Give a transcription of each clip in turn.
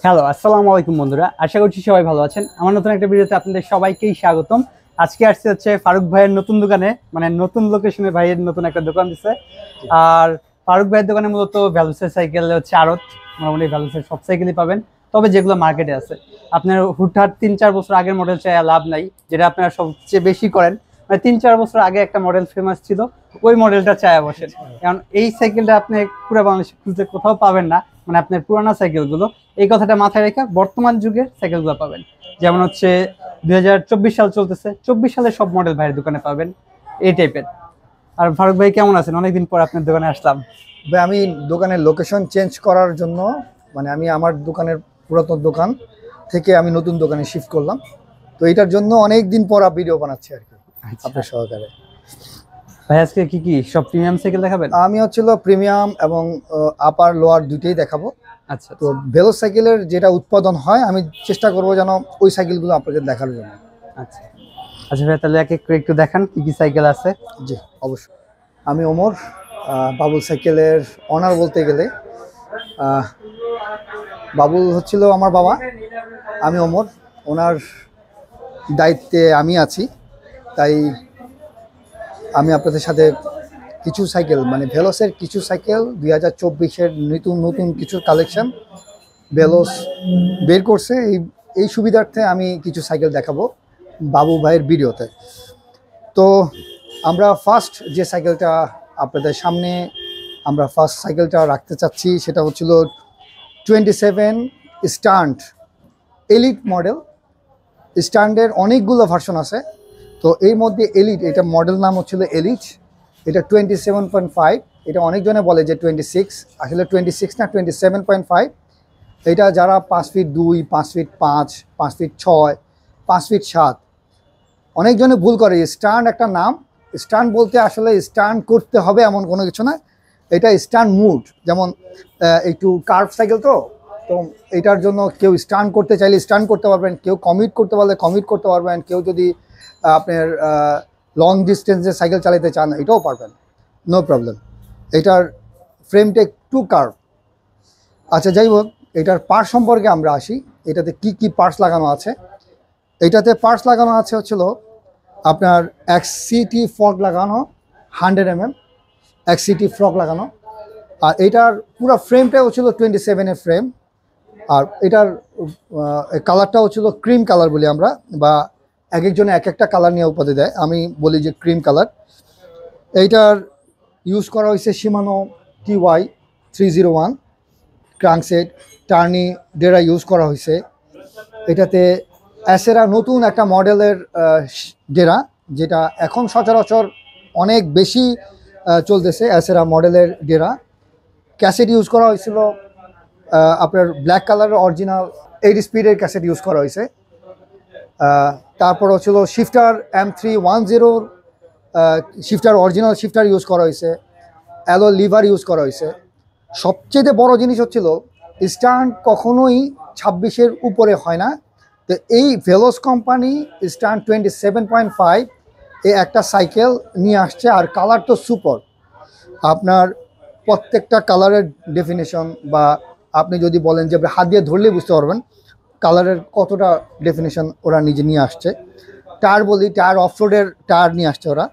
Hello, আসসালামু আলাইকুম বন্ধুরা। আশা করছি সবাই ভালো আছেন। আমার নতুন একটা ভিডিওতে আপনাদের সবাইকেই স্বাগতম। আজকে আসছে হচ্ছে ফারুক ভাইয়ের নতুন দোকানে, মানে নতুন লোকেশনে ভাইয়ের নতুন একটা দোকান দিছে। আর ফারুক ভাইয়ের দোকানে মূলত ভ্যালুসের সাইকেল হচ্ছে আড়ত, মোটামুটি ভ্যালুসের সব সাইকেলই পাবেন, তবে যেগুলো মার্কেটে আছে। আপনার হুটহাট 3-4 বছর আগের মডেল চাই লাভ নাই, যেটা আপনারা সবচেয়ে বেশি করেন। মানে 3-4 বছর আগে একটা মডেল ফেমাস ছিল, ওই মডেলটা চায় বসেন। কারণ এই সাইকেলটা আপনি পুরো বাংলাদেশে খুঁজে কোথাও পাবেন না, মানে আপনার পুরানো সাইকেলগুলো। এই কথাটা মাথায় রেখে বর্তমান যুগের সাইকেলগুলো পাবেন, যেমন হচ্ছে 2024 সাল চলতেছে, 24 সালের সব মডেল ভাইয়ের দোকানে পাবেন এই টাইপের। আর ফারুক ভাই কেমন আছেন? অনেকদিন পর আপনার দোকানে আসলাম। ভাই আমি দোকানের লোকেশন চেঞ্জ করার জন্য আমি আমার দোকানের পুরাতন দোকান থেকে আমি নতুন দোকানে শিফট করলাম। তো এটার জন্য অনেক দিন পর ভিডিও বানাচ্ছি আর কি, আপনার সহকারে। ভাই আজকে কি কি সব প্রিমিয়াম সাইকেল দেখাবেন? আমি হচ্ছিল প্রিমিয়াম এবং আপার লোয়ার দুইটাই দেখাবো। আচ্ছা, তো ভেলো সাইকেলের যেটা উৎপাদন হয় আমি চেষ্টা করবো যেন ওই সাইকেলগুলো আপনাদের দেখার জন্য। আচ্ছা আচ্ছা ভাই, তাহলে এক এক করে একটু দেখান কি কি সাইকেল আছে। জি অবশ্যই। আমি ওমর, বাবুল সাইকেলের অনার বলতে গেলে। বাবুল হচ্ছিল আমার বাবা, আমি ওমর, ওনার দায়িত্বে আমি আছি। তাই আমি আপনাদের সাথে কিছু সাইকেল ভেলোসের কিছু সাইকেল 2024-এর নতুন নতুন কিছু কালেকশন ভেলোস বের করছে, এই সুবিধার্থে আমি কিছু সাইকেল দেখাবো বাবু ভাইয়ের ভিডিওতে। তো আমরা ফার্স্ট যে সাইকেলটা আপনাদের সামনে সাইকেলটা রাখতে চাচ্ছি সেটা হচ্ছিল 27 স্ট্যান্ড এলিট মডেল। স্ট্যান্ডের অনেকগুলো ভার্সন আছে, তো এর মধ্যে এলিট, এটা মডেল নাম হচ্ছিল এলিট। এটা 27.5, এটা অনেকজনে বলে যে 26, আসলে 26 না, 27.5। এটা যারা 5 ফিট 2, 5 ফিট 5, 5 ফিট 6, 5 ফিট 7, অনেকজনে ভুল করে। স্ট্যান্ড একটা নাম, স্ট্যান্ড বলতে আসলে স্ট্যান্ড করতে হবে এমন কোনো কিছু না, এটা স্ট্যান্ড মুড। যেমন একটু কার্ভ সাইকেল, তো এটার জন্য কেউ স্ট্যান্ড করতে চাইলে স্ট্যান্ড করতে পারবেন, কেউ কমিট করতে পারলে কমিট করতে পারবেন, কেউ যদি আপনার লং ডিস্টেন্সে সাইকেল চালাতে চান এটাও পারবেন, নো প্রবলেম। এটার ফ্রেমটা একটু কার্ভ। আচ্ছা যাই হোক, এটার পার্টস সম্পর্কে আমরা আসি। এটাতে কি কি পার্টস লাগানো আছে? এটাতে পার্টস লাগানো আছে হচ্ছিল আপনার এক্সিটি ফর্ক লাগানো 100 mm, এক্সিটি ফ্রক লাগানো। আর এটার পুরো ফ্রেমটা হচ্ছিল 27-এর ফ্রেম। আর এটার কালারটা হচ্ছিল ক্রিম কালার বলি আমরা, বা এক একজনে এক একটা কালার নিয়ে উপাধি দেয়, আমি বলি যে ক্রিম কালার। এইটার ইউজ করা হয়েছে শিমানো TY301 ক্রাঙ্কসেট, টার্নি ডেরা ইউজ করা হয়েছে। এটাতে অ্যাসেরা নতুন একটা মডেলের ডেরা, যেটা এখন সচরাচর অনেক বেশি চলতেছে, অ্যাসেরা মডেলের ডেরা। ক্যাসেট ইউজ করা হয়েছিল আপনার ব্ল্যাক কালারের অরিজিনাল 8 স্পিডের ক্যাসেট ইউজ করা হয়েছে। তারপর হচ্ছিল shifter M310 shifter, original shifter use করা হয়েছে, অ্যালো লিভার ইউজ করা হয়েছে। সবচেয়ে বড় জিনিস হচ্ছিল স্ট্যান্ড কখনোই 26-এর উপরে হয় না। তো এই ভেলোস কোম্পানি স্ট্যান্ড 27.5 এই একটা সাইকেল নিয়ে আসছে। আর কালার তো সুপার, আপনার প্রত্যেকটা কালারের ডেফিনেশন, বা আপনি যদি বলেন যে হাত দিয়ে ধরলেই বুঝতে পারবেন কালারের কতটা ডেফিনেশন ওরা নিজে নিয়ে আসছে। টায়ার বলি, টায়ার অফরোডের টায়ার নিয়ে আসছে ওরা।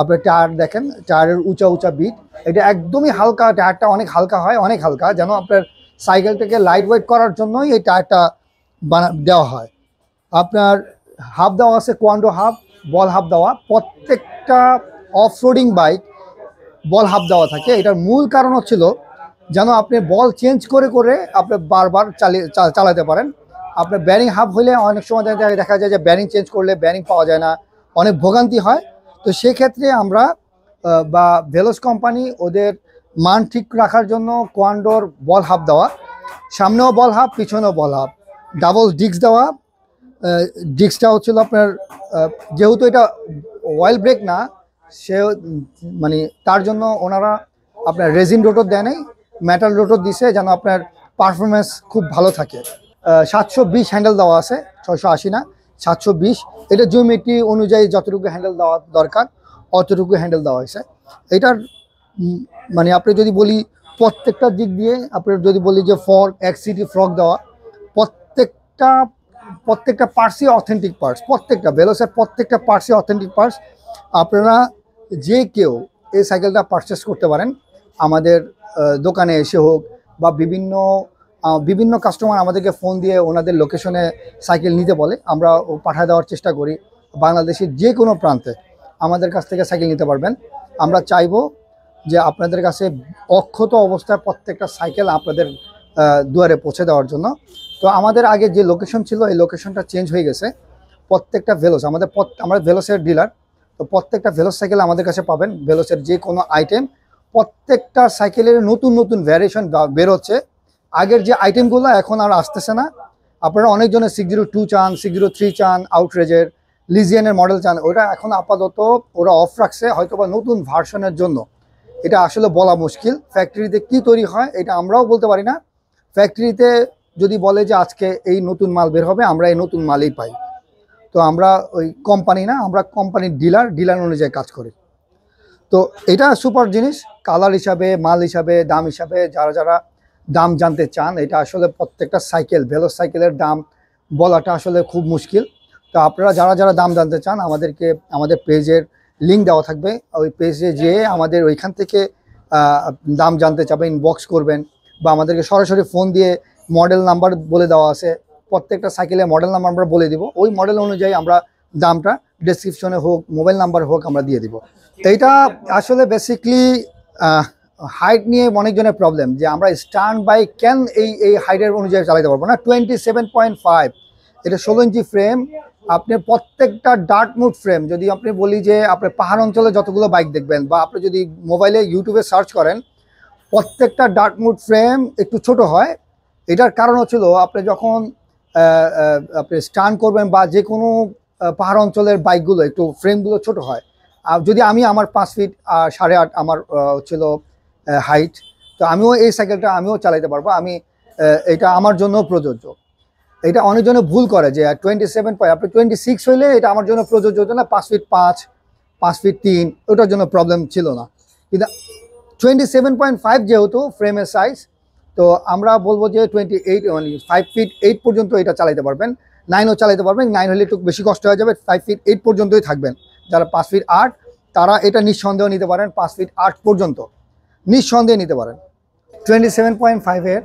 আপনার টায়ার দেখেন, টায়ারের উঁচা উঁচা বিট, এটা একদমই হালকা, টায়ারটা অনেক হালকা হয়, অনেক হালকা, যেন আপনার সাইকেলটাকে লাইট ওয়েট করার জন্যই এই টায়ারটা দেওয়া হয়। আপনার হাফ দেওয়া আছে কোয়ান্ডো হাফ, বল হাফ দেওয়া। প্রত্যেকটা অফরোডিং বাইক বল হাফ দেওয়া থাকে। এটার মূল কারণ হচ্ছিল যেন আপনি বল চেঞ্জ করে করে আপনি বারবার চালাতে পারেন। আপনার ব্যারিং হাফ হইলে অনেক সময় দেখা যায় যে ব্যারিং চেঞ্জ করলে ব্যারিং পাওয়া যায় না, অনেক ভোগান্তি হয়। তো সেক্ষেত্রে আমরা বা ভেলোস কোম্পানি ওদের মান ঠিক রাখার জন্য কোয়ান্ডোর বল হাফ দেওয়া, সামনেও বল হাফ, পিছনেও বল হাফ, ডাবল ডিস্ক দেওয়া। ডিস্কটা হচ্ছিল আপনার, যেহেতু এটা অয়েল ব্রেক না, সে তার জন্য ওনারা আপনার রেজিন রোটর দেয় নাই, মেটাল রোটর দিছে, যেন আপনার পারফরমেন্স খুব ভালো থাকে। 720 হ্যান্ডেল দেওয়া আছে, 680 না, 720। এটা জিওমেট্রি অনুযায়ী যতটুকু হ্যান্ডেল দেওয়া দরকার অতটুকু হ্যান্ডেল দেওয়া হয়েছে। এটার আপনি যদি বলি প্রত্যেকটা দিক দিয়ে আপনার যদি বলি যে ফর্ক এক্সিটি ফ্রক দেওয়া, প্রত্যেকটা প্রত্যেকটা পার্টসই অথেন্টিক পার্টস, প্রত্যেকটা ভেলোসের প্রত্যেকটা পার্টসই অথেন্টিক পার্টস। আপনারা যে কেউ এই সাইকেলটা পারচেস করতে পারেন আমাদের দোকানে এসে হোক, বা বিভিন্ন কাস্টমার আমাদেরকে ফোন দিয়ে ওনাদের লোকেশনে সাইকেল নিতে বলে, আমরা পাঠিয়ে দেওয়ার চেষ্টা করি। বাংলাদেশের যে কোনো প্রান্তে আমাদের কাছ থেকে সাইকেল নিতে পারবেন। আমরা চাইবো যে আপনাদের কাছে অক্ষত অবস্থায় প্রত্যেকটা সাইকেল আপনাদের দুয়ারে পৌঁছে দেওয়ার জন্য। তো আমাদের আগে যে লোকেশন ছিল এই লোকেশনটা চেঞ্জ হয়ে গেছে। প্রত্যেকটা ভেলোস আমরা ভেলোসের ডিলার, তো প্রত্যেকটা ভেলোস সাইকেল আমাদের কাছে পাবেন। ভেলোসের যে কোনো আইটেম, প্রত্যেকটা সাইকেলের নতুন নতুন ভ্যারিয়েশন বেরোচ্ছে। আগের যে আইটেমগুলো এখন আর আসতেছে না। আপনারা অনেকজনের 602 চান, 603 চান, আউটরেজের লিজিয়ানের মডেল চান, ওটা এখন আপাতত ওরা অফ রাখছে হয়তোবা নতুন ভার্সনের জন্য। এটা আসলে বলা মুশকিল, ফ্যাক্টরিতে কি তৈরি হয় এটা আমরাও বলতে পারি না। ফ্যাক্টরিতে যদি বলে যে আজকে এই নতুন মাল বের হবে, আমরা এই নতুন মালই পাই। তো আমরা ওই কোম্পানি না, আমরা কোম্পানির ডিলার অনুযায়ী কাজ করি। তো এটা সুপার জিনিস, কালার হিসাবে, মাল হিসাবে, দাম হিসাবে। যারা দাম জানতে চান, এটা আসলে প্রত্যেকটা সাইকেল, ভেলোস সাইকেলের দাম বলাটা আসলে খুব মুশকিল। তো আপনারা যারা দাম জানতে চান, আমাদের পেজের লিঙ্ক দেওয়া থাকবে, ওই পেজে যেয়ে আমাদের ওইখান থেকে দাম জানতে চাবেন, ইনবক্স করবেন, বা আমাদেরকে সরাসরি ফোন দিয়ে মডেল নাম্বার বলে দেওয়া আছে, প্রত্যেকটা সাইকেলের মডেল নাম্বার আমরা বলে দিব। ওই মডেল অনুযায়ী আমরা দামটা ডেসক্রিপশনে হোক, মোবাইল নাম্বার হোক, আমরা দিয়ে দিব। এইটা আসলে বেসিকলি হাইট নিয়ে অনেকজনের প্রবলেম, যে আমরা স্ট্যান্ড বাই কেন এই হাইটের অনুযায়ী চালাতে পারবো না। 27.5, এটা 16 ইঞ্চি ফ্রেম। আপনি প্রত্যেকটা ডার্ট মুড ফ্রেম, যদি আপনি বলি যে আপনি পাহাড় অঞ্চলে যতগুলো বাইক দেখবেন, বা আপনি যদি মোবাইলে ইউটিউবে সার্চ করেন, প্রত্যেকটা ডার্ট মুড ফ্রেম একটু ছোট হয়। এটার কারণ হচ্ছিল আপনি যখন আপনি স্টান্ট করবেন, বা যে কোনো পাহাড় অঞ্চলের বাইকগুলো একটু ফ্রেমগুলো ছোট হয়। আর যদি আমার 5 ফিট 8.5 আমার হচ্ছিল হাইট, তো আমিও এই সাইকেলটা চালাতে পারবো। এটা আমার জন্য প্রযোজ্য। এটা অনেকজনে ভুল করে যে 27 আপনি 26 হইলে এটা আমার জন্য প্রযোজ্য হতো না, 5 ফিট 5, 5 ফিট 3, ওটার জন্য প্রবলেম ছিল না। কিন্তু 27.5 যেহেতু ফ্রেমের সাইজ, তো আমরা বলবো যে 28 মানে 5 ফিট 8 পর্যন্ত এটা চালাতে পারবেন। 9ও চালাতে পারবেন, 9 হলে একটু বেশি কষ্ট হয়ে যাবে। 5 ফিট 8 পর্যন্তই থাকবেন। যারা 5 ফিট 8, তারা এটা নিঃসন্দেহ নিতে পারেন। 5 ফিট 8 পর্যন্ত নিঃসন্দেহে নিতে পারেন। 27.5-এর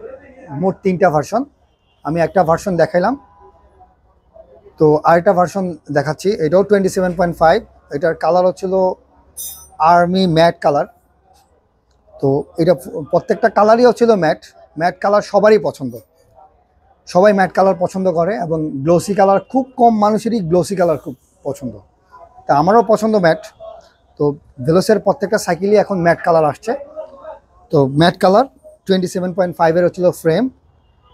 মোট 3টা ভার্সন, আমি একটা ভার্সন দেখাইলাম, তো আরেকটা ভার্সন দেখাচ্ছি। এটাও 27.5, এটার কালার হচ্ছিল আর্মি ম্যাট কালার। তো এটা প্রত্যেকটা কালারই হচ্ছিল ম্যাট কালার। সবারই পছন্দ, সবাই ম্যাট কালার পছন্দ করে, এবং গ্লোসি কালার খুব কম মানুষেরই গ্লোসি কালার খুব পছন্দ। তা আমারও পছন্দ ম্যাট। তো ভেলোসের প্রত্যেকটা সাইকেলই এখন ম্যাট কালার আসছে। তো ম্যাট কালার 27.5-এর হচ্ছিল ফ্রেম।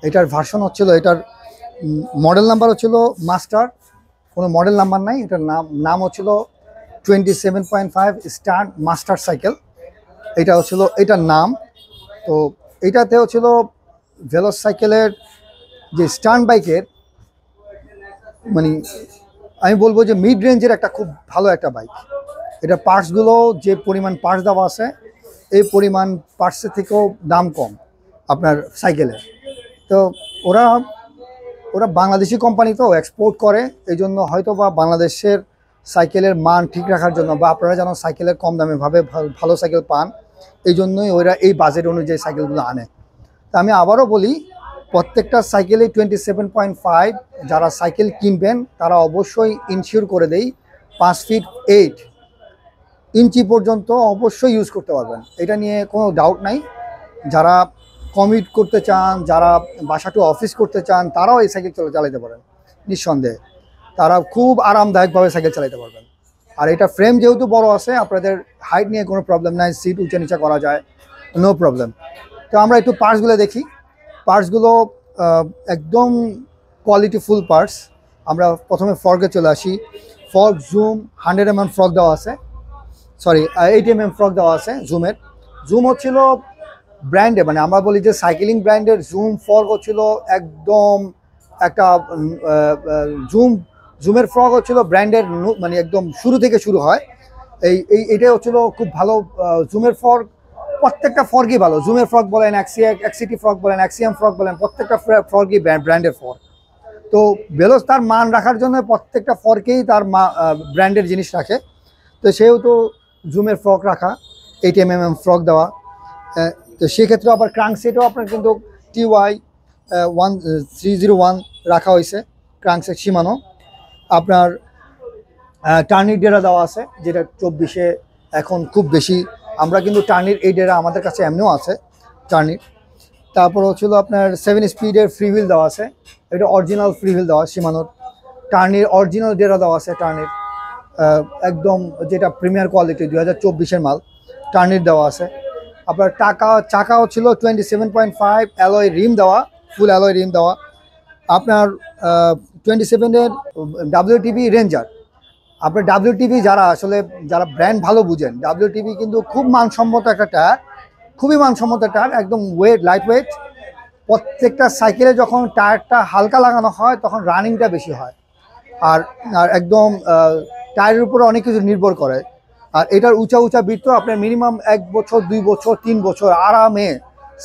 এটার ভার্সন হচ্ছিল, এটার মডেল নাম্বার হচ্ছিল মাস্টার, কোনো মডেল নাম্বার নাই। এটার নাম হচ্ছিল 27.5 স্ট্যান্ড মাস্টার সাইকেল, এটা হচ্ছিল এটার নাম। তো এটাতে হচ্ছিল ভেলোস সাইকেলের যে স্ট্যান্ড বাইকের, মানে আমি বলবো যে মিড রেঞ্জের একটা খুব ভালো একটা বাইক। এটা পার্টসগুলো যে পরিমাণ পার্টস দেওয়া আছে, এই পরিমাণ পার্টসের থেকেও দাম কম আপনার সাইকেলের। তো ওরা বাংলাদেশি কোম্পানি, তো এক্সপোর্ট করে, এই জন্য হয়তো বা বাংলাদেশের সাইকেলের মান ঠিক রাখার জন্য, বা আপনারা যেন সাইকেলের কম দামে ভালো সাইকেল পান, এই জন্যই ওরা এই বাজেট অনুযায়ী সাইকেলগুলো আনে। তা আমি আবারও বলি, প্রত্যেকটা সাইকেলে 27.5 যারা সাইকেল কিনবেন, তারা অবশ্যই ইনশিওর করে দেই 5 ফিট 8 ইঞ্চি পর্যন্ত অবশ্যই ইউজ করতে পারবেন। এটা নিয়ে কোনো ডাউট নাই। যারা কমিট করতে চান, যারা বাসা টু অফিস করতে চান, তারাও এই সাইকেল চালাতে পারেন নিঃসন্দেহে। তারা খুব আরামদায়কভাবে সাইকেল চালাতে পারবেন। আর এটা ফ্রেম যেহেতু বড় আছে, আপনাদের হাইট নিয়ে কোনো প্রবলেম নাই, সিট উঁচা নিচা করা যায়, নো প্রবলেম। তো আমরা একটু পার্টসগুলো দেখি। পার্টসগুলো একদম কোয়ালিটিফুল পার্টস। আমরা প্রথমে ফর্কে চলে আসি। ফর্ক জুম 100 mm ফর্ক দেওয়া আছে, 80 mm ফর্ক দেওয়া আছে জুমের। জুম হচ্ছিল ব্র্যান্ডে, মানে আমরা বলি যে সাইকেলিং ব্র্যান্ডের জুম ফর্ক হচ্ছিল একদম একটা জুমের ফর্ক হচ্ছিল ব্র্যান্ডের, মানে একদম শুরু থেকে শুরু হয়। এইটাই হচ্ছিল খুব ভালো জুমের ফর্ক। প্রত্যেকটা ফর্কই ভালো, জুমের ফ্রক বলেন, এক্সিটি ফ্রক বলেন, এক্সিএম ফ্রক বলেন, প্রত্যেকটা ফর্কই ব্র্যান্ডের ফর্ক। তো ভেলোস তার মান রাখার জন্য প্রত্যেকটা ফর্কেই তার ব্র্যান্ডের জিনিস রাখে। তো সেহেতু জুমের ফ্রক রাখা, 8mm ফ্রক দেওয়া। তো সেক্ষেত্রে আবার ক্রাঙ্ক সেটও আপনার কিন্তু TY 1301 রাখা হয়েছে, ক্রাঙ্ক সেট শিমানো। আপনার টার্নির ডেরা দেওয়া আছে, যেটা 24-এ এখন খুব বেশি। আমরা কিন্তু টার্নির এই ডেরা আমাদের কাছে এমনিও আছে টার্নির। তারপর হচ্ছিল আপনার 7 স্পিডের ফ্রি হুইল দেওয়া আছে, এটা অরিজিনাল ফ্রি হুইল দেওয়া শিমানোর। টার্নির অরিজিনাল ডেরা দেওয়া আছে, টার্নির একদম যেটা প্রিমিয়ার কোয়ালিটি 2024-এর মাল, টার্নির দেওয়া আছে। আপনার চাকাও ছিল 27.5 অ্যালয় রিম দেওয়া, ফুল অ্যালয় রিম দেওয়া। আপনার 27-এর WTB রেঞ্জার। আপনার WTB যারা ব্র্যান্ড ভালো বুঝেন, WTB কিন্তু খুব মানসম্মত একটা টায়ার, খুবই মানসম্মত টায়ার, একদম লাইট ওয়েট। প্রত্যেকটা সাইকেলে যখন টায়ারটা হালকা লাগানো হয় তখন রানিংটা বেশি হয়। আর একদম টায়ারের উপরে অনেক কিছু নির্ভর করে। আর এটার উঁচা বিট তো আপনার মিনিমাম 1 বছর 2 বছর 3 বছর আরামে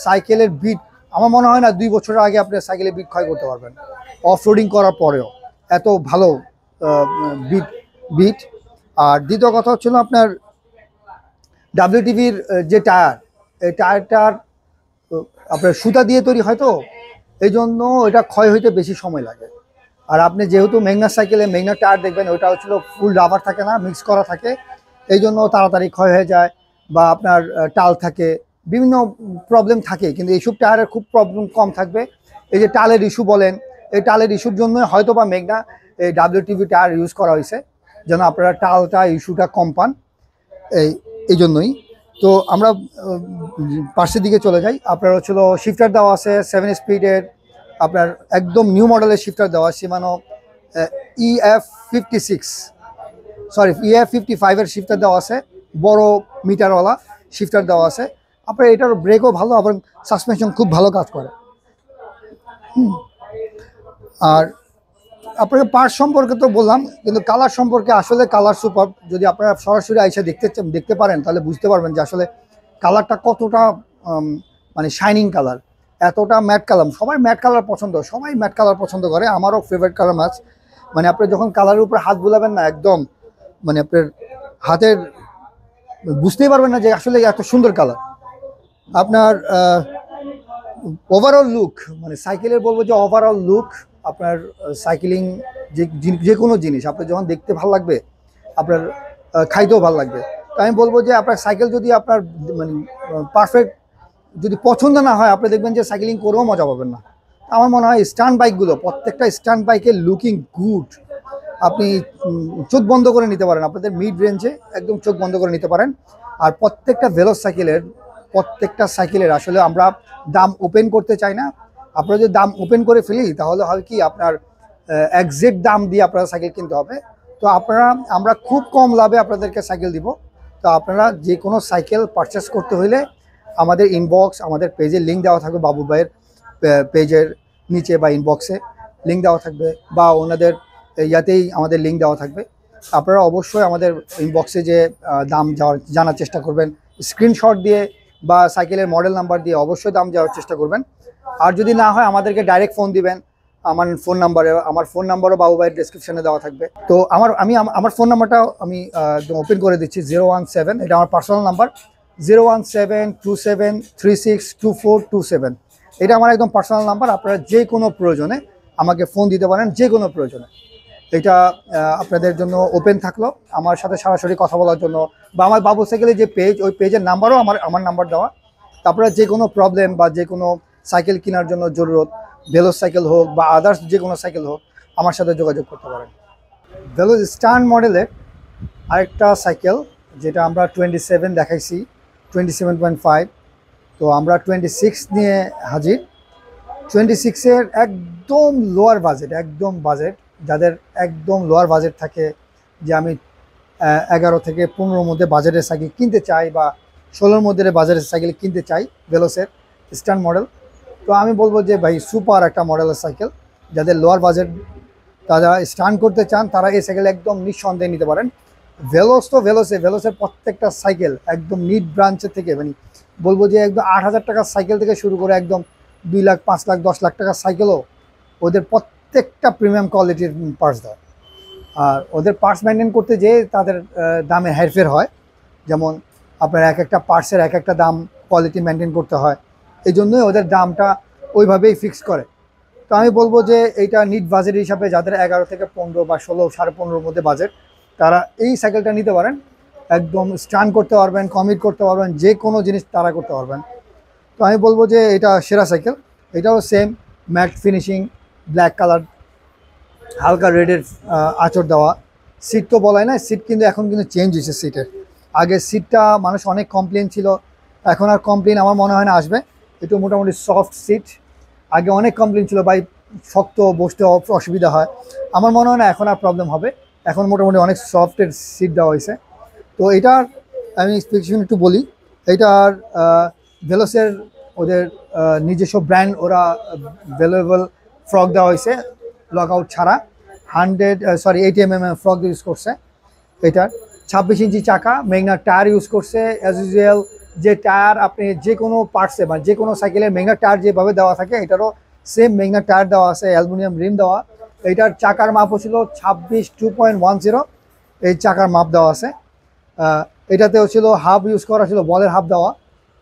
সাইকেলের বিট, আমার মনে হয় না 2 বছরের আগে আপনি সাইকেলের বিট ক্ষয় করতে পারবেন অফ রোডিং করার পরেও, এত ভালো বিট। আর দ্বিতীয় কথা হচ্ছিল আপনার WTBর যে টায়ার, এই টায়ারটার আপনার সুতা দিয়ে তৈরি হয়, তো এই জন্য এটা ক্ষয় হইতে বেশি সময় লাগে। আর আপনি যেহেতু মেঘনা সাইকেলে মেঘনা টায়ার দেখবেন, ওইটা হচ্ছিল ফুল রাবার থাকে না, মিক্স করা থাকে, এই জন্য তাড়াতাড়ি ক্ষয় হয়ে যায়, বা আপনার টাল থাকে, বিভিন্ন প্রবলেম থাকে। কিন্তু এইসব টায়ারের খুব প্রবলেম কম থাকবে। এই যে টালের ইস্যু বলেন, এই টালের ইস্যুর জন্য হয়তো বা মেঘনা এই WTB টায়ার ইউজ করা হয়েছে, যেন আপনারা টালটা ইস্যুটা কম পান, এই জন্যই। তো আমরা পাশের দিকে চলে যাই। আপনার হচ্ছিল শিফটার দেওয়া আছে 7 স্পিডের, আপনার একদম নিউ মডেলের শিফটার দেওয়া, শিমানো EF55 এর শিফটার দেওয়া আছে, বড় মিটারওয়ালা শিফটার দেওয়া আছে। আপনার এটার ব্রেকও ভালো, আবার সাসপেনশন খুব ভালো কাজ করে। আর আপনাকে পার্ট সম্পর্কে তো বললাম, কিন্তু কালার সম্পর্কে আসলে কালার সুপার। যদি আপনারা সরাসরি আইসা দেখতে পারেন তাহলে বুঝতে পারবেন যে আসলে কালারটা কতটা মানে শাইনিং কালার, এতটা ম্যাট কালার। সবাই ম্যাট কালার পছন্দ করে, আমারও ফেভারিট কালার ম্যাচ। মানে আপনি যখন কালারের উপর হাত বুলাবেন না, একদম মানে আপনার হাতের বুঝতেই পারবেন না যে আসলে এত সুন্দর কালার। আপনার ওভারঅল লুক, মানে সাইকেলের বলবো যে ওভারঅল লুক, আপনার সাইকেলিং যে কোনো জিনিস আপনার যখন দেখতে ভালো লাগবে, আপনার খাইতেও ভালো লাগবে। তো আমি বলবো যে আপনার সাইকেল যদি আপনার মানে পারফেক্ট যদি পছন্দ না হয়, আপনি দেখবেন যে সাইকেলিং করেও মজা পাবেন না। আমার মনে হয় স্ট্যান্ড বাইকগুলো, প্রত্যেকটা স্ট্যান্ড বাইকের লুকিং গুড, আপনি চোখ বন্ধ করে নিতে পারেন, আপনাদের মিড রেঞ্জে একদম চোখ বন্ধ করে নিতে পারেন। আর প্রত্যেকটা সাইকেলের আসলে আমরা দাম ওপেন করতে চাই না। আপনারা যদি দাম ওপেন করে ফেলি তাহলে হয় কি, আপনার এক্সাক্ট দাম দিয়ে আপনারা সাইকেল কিনতে হবে। তো আমরা খুব কম লাভে আপনাদেরকে সাইকেল দিব। তো আপনারা যে কোনো সাইকেল পারচেস করতে হলে আমাদের ইনবক্স, আমাদের পেজের লিঙ্ক দেওয়া থাকবে, বাবু ভাইয়ের পেজের নিচে বা ইনবক্সে লিঙ্ক দেওয়া থাকবে, বা ওনাদের ইয়াতেই আমাদের লিঙ্ক দেওয়া থাকবে। আপনারা অবশ্যই আমাদের ইনবক্সে যে দাম জানার চেষ্টা করবেন, স্ক্রিনশট দিয়ে বা সাইকেলের মডেল নাম্বার দিয়ে অবশ্যই দাম যাওয়ার চেষ্টা করবেন। আর যদি না হয় আমাদেরকে ডাইরেক্ট ফোন দিবেন আমার ফোন নাম্বারও বাবু ভাইয়ের ডেসক্রিপশনে দেওয়া থাকবে। তো আমার ফোন নাম্বারটাও আমি একদম ওপেন করে দিচ্ছি, 017, এটা আমার পার্সোনাল নাম্বার, 01727362427। এটা আমার একদম পার্সোনাল নাম্বার। আপনারা যে কোনো প্রয়োজনে আমাকে ফোন দিতে পারেন, যে কোনো প্রয়োজনে। এটা আপনাদের জন্য ওপেন থাকলো, আমার সাথে সরাসরি কথা বলার জন্য, বা আমার বাবু সাইকেলের যে পেজ, ওই পেজের নাম্বারও আমার নাম্বার দেওয়া। তারপরে যে কোনো প্রবলেম বা যে কোনো সাইকেল কেনার জন্য জরুরত, ভেলোস সাইকেল হোক বা আদার্স যে কোনো সাইকেল হোক, আমার সাথে যোগাযোগ করতে পারেন। ভেলোস স্টার্ন মডেলের আরেকটা সাইকেল, যেটা আমরা 27 দেখাইছি, 27.5। তো আমরা 26 নিয়ে হাজির। 26-এর একদম লোয়ার বাজেট, যাদের একদম লোয়ার বাজেট থাকে, যে আমি 11 থেকে 15 মধ্যে বাজেটের সাইকেল কিনতে চাই, বা 16-র মধ্যে বাজারের সাইকেল কিনতে চাই ভেলোসের স্টার্ন মডেল, তো আমি বলবো যে ভাই সুপার একটা মডেলের সাইকেল। যাদের লোয়ার বাজেট, তারা স্টার্ন করতে চান, তারা এই সাইকেল একদম নিঃসন্দেহে নিতে পারেন। ভেলোসের প্রত্যেকটা সাইকেল একদম নিট ব্রাঞ্চের থেকে, মানে বলবো যে একদম 8,000 টাকার সাইকেল থেকে শুরু করে একদম 2 লাখ 5 লাখ 10 লাখ টাকার সাইকেলও ওদের প্রত্যেকটা প্রিমিয়াম কোয়ালিটির পার্টস দেয়। আর ওদের পার্টস মেনটেন করতে যে তাদের দামে হেরফের হয়, যেমন আপনার এক একটা পার্টসের এক একটা দাম কোয়ালিটি মেনটেন করতে হয়, এই জন্যই ওদের দামটা ওইভাবেই ফিক্স করে। তো আমি বলবো যে এইটা নিট বাজেট হিসাবে যাদের 11 থেকে 15 বা 16 15.5 মধ্যে বাজেট, তারা এই সাইকেলটা নিতে পারেন। একদম স্টান করতে পারবেন, কমিট করতে পারবেন, যে কোনো জিনিস তারা করতে পারবেন। তো আমি বলবো যে এটা সেরা সাইকেল। এটাও same mat finishing, black colour, হালকা রেডের আঁচড় দেওয়া। সিট তো বলাই না, সিট কিন্তু এখন কিন্তু চেঞ্জ হয়েছে সিটের। আগে সিটটা মানুষ অনেক কমপ্লেন ছিল, এখন আর কমপ্লেন আমার মনে হয় না আসবে। একটু মোটামুটি সফট সিট। আগে অনেক কমপ্লেন ছিল ভাই শক্ত বসতে অসুবিধা হয়, আমার মনে হয় না এখন আর প্রবলেম হবে। এখন মোটামুটি অনেক সফটের সিট দেওয়া হয়েছে। তো এটার আমি স্পেসিফিকেশন একটু বলি। এটার ভেলোসের ওদের নিজস্ব ব্র্যান্ড, ওরা ভ্যালুয়েবল ফ্রক দেওয়া হয়েছে লকআউট ছাড়া। 80 mm ফ্রক ইউজ করছে। এটার 26 ইঞ্চি চাকা, মেগনার টায়ার ইউজ করছে অ্যাজ ইউজুয়াল। যে টায়ার আপনি যে কোনো পার্টসে বা যে কোনো সাইকেলের মেগনার টায়ার যেভাবে দেওয়া থাকে, এটারও সেম মেগনার টায়ার দেওয়া আছে, অ্যালুমিনিয়াম রিম দেওয়া। এইটার চাকার মাপও ছিল 26 2.10, এই চাকার মাপ দেওয়া আছে। এটাতেও ছিল হাব ইউজ করা ছিল, বলের হাব দেওয়া।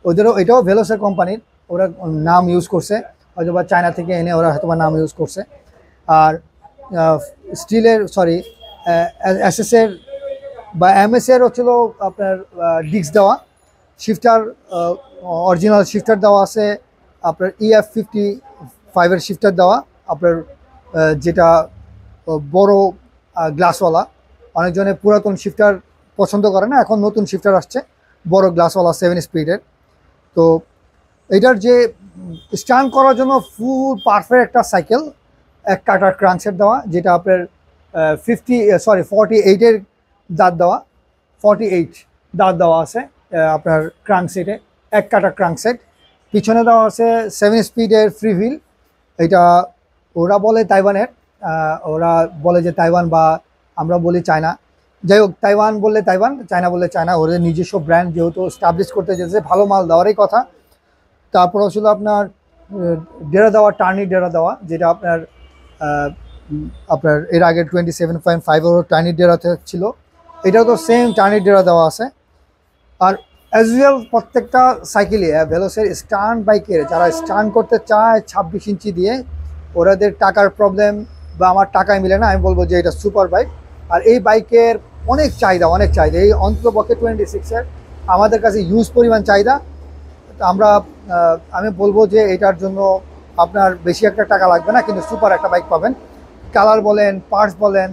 ওদেরও এটাও ভেলোসের কোম্পানির, ওরা নাম ইউজ করছে, হয়তো বা চায়না থেকে এনে ওরা হয়তো বা নাম ইউজ করছে। আর স্টিলের এসএসের বা এমএসের হচ্ছিল আপনার ডিস্ক দেওয়া, শিফটার অরিজিনাল শিফটার দেওয়া আছে। আপনার EF55-এর শিফটার দেওয়া, আপনার যেটা বড় গ্লাসওয়ালা। অনেকজনে পুরাতন শিফটার পছন্দ করে না, এখন নতুন শিফটার আসছে বড় গ্লাসওয়ালা 7 স্পিডের। তো এটার যে স্টান্ট করার জন্য ফুল পারফেক্ট একটা সাইকেল। এক কাটার ক্রাঙ্কসেট দেওয়া, যেটা আপনার 48-এর দাঁত দেওয়া, 48 দাঁত দেওয়া আছে আপনার ক্রাঙ্কসেটে, এক কাটা ক্রাঙ্কসেট। পিছনে দেওয়া আছে 7 স্পিডের ফ্রি হুইল। এটা ওরা বলে তাইওয়ানের, ওরা বলে যে তাইওয়ান, বা আমরা বলি চায়না। যাই হোক, তাইওয়ান বললে তাইওয়ান, চায়না বললে চায়না, ওদের নিজস্ব ব্র্যান্ড যেহেতু স্টাবলিশ করতে যেতেছে, ভালো মাল দেওয়ারই কথা। তারপর হচ্ছিল আপনার ডেরা দেওয়া, টার্নি ডেরা দেওয়া, যেটা আপনার এর আগে 27.5 টার্নি ডেরাতে ছিল, এটাও তো সেম টার্নি ডেরা দেওয়া আছে। আর অ্যাজ ইউজুয়াল প্রত্যেকটা সাইকেলই ভেলোসের স্টান্ট বাইকের যারা স্টান্ট করতে চায় 26 ইঞ্চি দিয়ে, ওরাদের টাকার প্রবলেম বা আমার টাকায় মিলে না, আমি বলবো যে এটা সুপার বাইক। আর এই বাইকের অনেক চাহিদা, অনেক চাহিদা। এই অন্ততপক্ষে 26-এর আমাদের কাছে ইউজ পরিমাণ চাহিদা। আমরা আমি বলবো যে এটার জন্য আপনার বেশি একটা টাকা লাগবে না, কিন্তু সুপার একটা বাইক পাবেন। কালার বলেন, পার্টস বলেন,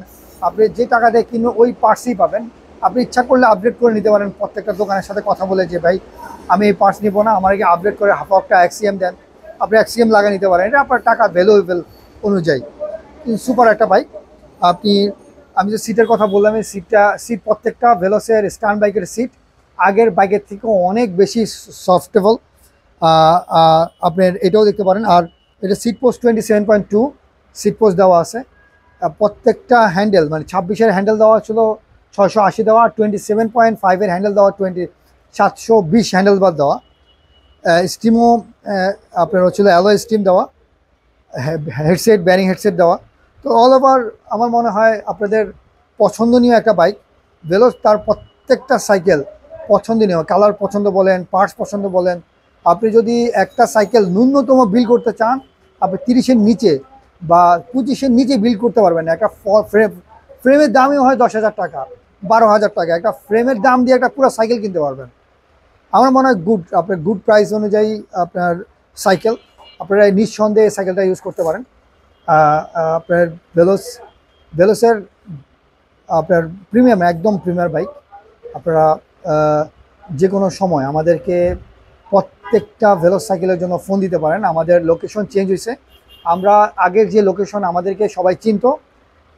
আপনি যে টাকা দিয়ে কিনবেন ওই পার্টসই পাবেন। আপনি ইচ্ছা করলে আপডেট করে নিতে পারেন প্রত্যেকটা দোকানের সাথে কথা বলে, যে ভাই আমি এই পার্টস নিব না, আমাকে আপডেট করে একটা XCM দেন, আপনি XCM লাগিয়ে নিতে পারেন। এটা আপনার টাকা ভ্যালুয়েবল অনুযায়ী সুপার একটা বাইক। আমি যে সিটের কথা বললাম, এই সিট প্রত্যেকটা ভেলোসের স্টান্ট বাইকের সিট আগের বাইকের থেকেও অনেক বেশি সফটেবল। আপনার এটাও দেখতে পারেন। আর এটা সিট পোস্ট 27.2 সিট পোস্ট দেওয়া আছে। প্রত্যেকটা হ্যান্ডেল মানে 26-এর হ্যান্ডেল দেওয়া ছিল 680 দেওয়া, 27.5-এর হ্যান্ডেল দেওয়া 720 হ্যান্ডেল বার দেওয়া। স্টিমও আপনার হচ্ছিল অ্যালয় স্টিম দেওয়া, হেডসেট ব্যারিং হেডসেট দেওয়া। তো অল ওভার আমার মনে হয় আপনাদের পছন্দনীয় একটা বাইক ভেলোস। তার প্রত্যেকটা সাইকেল পছন্দনীয়, কালার পছন্দ বলেন, পার্টস পছন্দ বলেন। আপনি যদি একটা সাইকেল ন্যূনতম বিল করতে চান, আপনি 30-এর নিচে বা 25-এর নিচে বিল করতে পারবেন না। একটা ফ্রেমের দামই হয় 10,000 টাকা, 12,000 টাকা। একটা ফ্রেমের দাম দিয়ে একটা পুরো সাইকেল কিনতে পারবেন। আমার মনে হয় আপনার গুড প্রাইস অনুযায়ী আপনার সাইকেল, আপনারা নিঃসন্দেহে সাইকেলটা ইউজ করতে পারেন। আপনার ভেলোসের আপনার প্রিমিয়াম, একদম প্রিমিয়ার বাইক। আপনারা যে কোনো সময় আমাদেরকে প্রত্যেকটা ভেলোস সাইকেলের জন্য ফোন দিতে পারেন। আমাদের লোকেশন চেঞ্জ হয়েছে। আমরা আগের যে লোকেশন আমাদেরকে সবাই চিনত,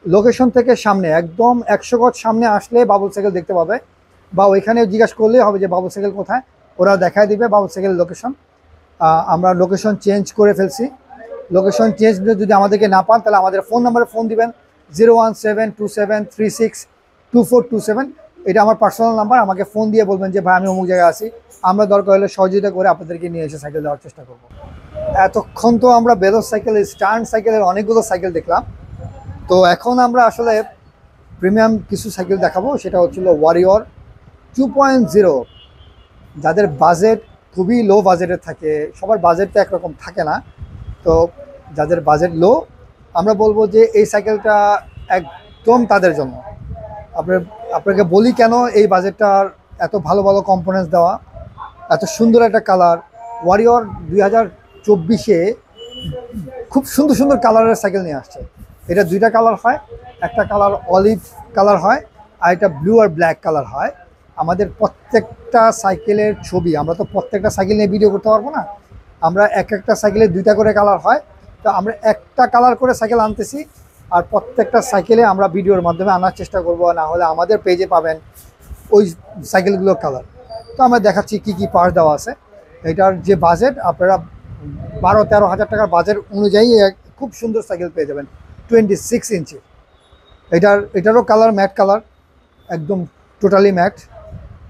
লোকেশন থেকে সামনে একদম 100 গজ সামনে আসলে বাবুল সাইকেল দেখতে পাবে, বা ওইখানে জিজ্ঞাসা করলেই হবে যে বাবুল সাইকেল কোথায়, ওরা দেখায় দিবে বাবুল সাইকেলের লোকেশন। আমরা লোকেশন চেঞ্জ করে ফেলছি। লোকেশন চেঞ্জ যদি আমাদেরকে না পান, তাহলে আমাদের ফোন নাম্বারে ফোন দিবেন 01727362427। এটা আমার পার্সোনাল নাম্বার। আমাকে ফোন দিয়ে বলবেন যে ভাই আমি অমুক জায়গায় আছি, আমরা দরকার হলে সহযোগিতা করে আপনাদেরকে নিয়ে এসে সাইকেল দেওয়ার চেষ্টা করব। এতক্ষণ তো আমরা ভেলোস সাইকেল, স্ট্যান্ড সাইকেলের অনেকগুলো সাইকেল দেখলাম। তো এখন আমরা আসলে প্রিমিয়াম কিছু সাইকেল দেখাবো, সেটা হচ্ছিল ওয়ারিয়র 2.0। যাদের বাজেট খুবই লো বাজেটের থাকে, সবার বাজেট তো একরকম থাকে না, তো যাদের বাজেট লো আমরা বলবো যে এই সাইকেলটা একদম তাদের জন্য। আপনাকে বলি কেন এই বাজেটটার এত ভালো ভালো কম্পোনেন্টস দেওয়া, এত সুন্দর একটা কালার। ওয়ারিয়র 2024-এ খুব সুন্দর সুন্দর কালারের সাইকেল নিয়ে আসছে। এটা দুইটা কালার হয়, একটা কালার অলিভ কালার হয় আর এটা ব্লু আর ব্ল্যাক কালার হয়। আমাদের প্রত্যেকটা সাইকেলের ছবি, আমরা তো প্রত্যেকটা সাইকেল নিয়ে ভিডিও করতে পারবো না, আমরা এক একটা সাইকেলে দুইটা করে কালার হয়, তো আমরা একটা কালার করে সাইকেল আনতেছি আর প্রত্যেকটা সাইকেলে আমরা ভিডিওর মাধ্যমে আনার চেষ্টা করবো, না হলে আমাদের পেজে পাবেন ওই সাইকেলগুলোর কালার। তো আমরা দেখাচ্ছি কি কি পার্ট দেওয়া আছে। এটার যে বাজেট, আপনারা 12-13 হাজার টাকার বাজেট অনুযায়ী খুব সুন্দর সাইকেল পেয়ে যাবেন 26 ইঞ্চি। এটারও কালার ম্যাট কালার, একদম টোটালি ম্যাট।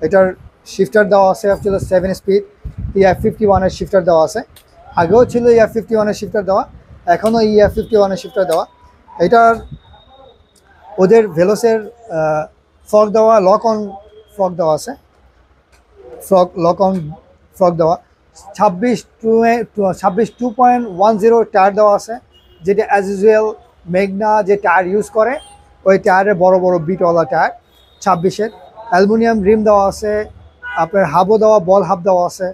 এটার শিফটার দেওয়া আছে ছিল 7 স্পিড, EF51-এর শিফটার দেওয়া আছে। আগেও ছিল EF51-এর শিফটার দেওয়া, এখনও EF51-এর শিফটার দেওয়া। এটার ওদের ভেলোসের ফর্ক দেওয়া, লক অন ফর্ক দেওয়া আছে, লক অন ফর্ক দেওয়া। 26 2.10 টায়ার দেওয়া আছে, যেটা অ্যাজ ইউজুয়াল মেঘনা যে টায়ার ইউজ করে ওই টায়ারের বড় বড় বিটওয়ালা টায়ার 26-এর। অ্যালুমিনিয়াম রিম দেওয়া আছে, আপনার হাবও দেওয়া, বল হাব দেওয়া আছে।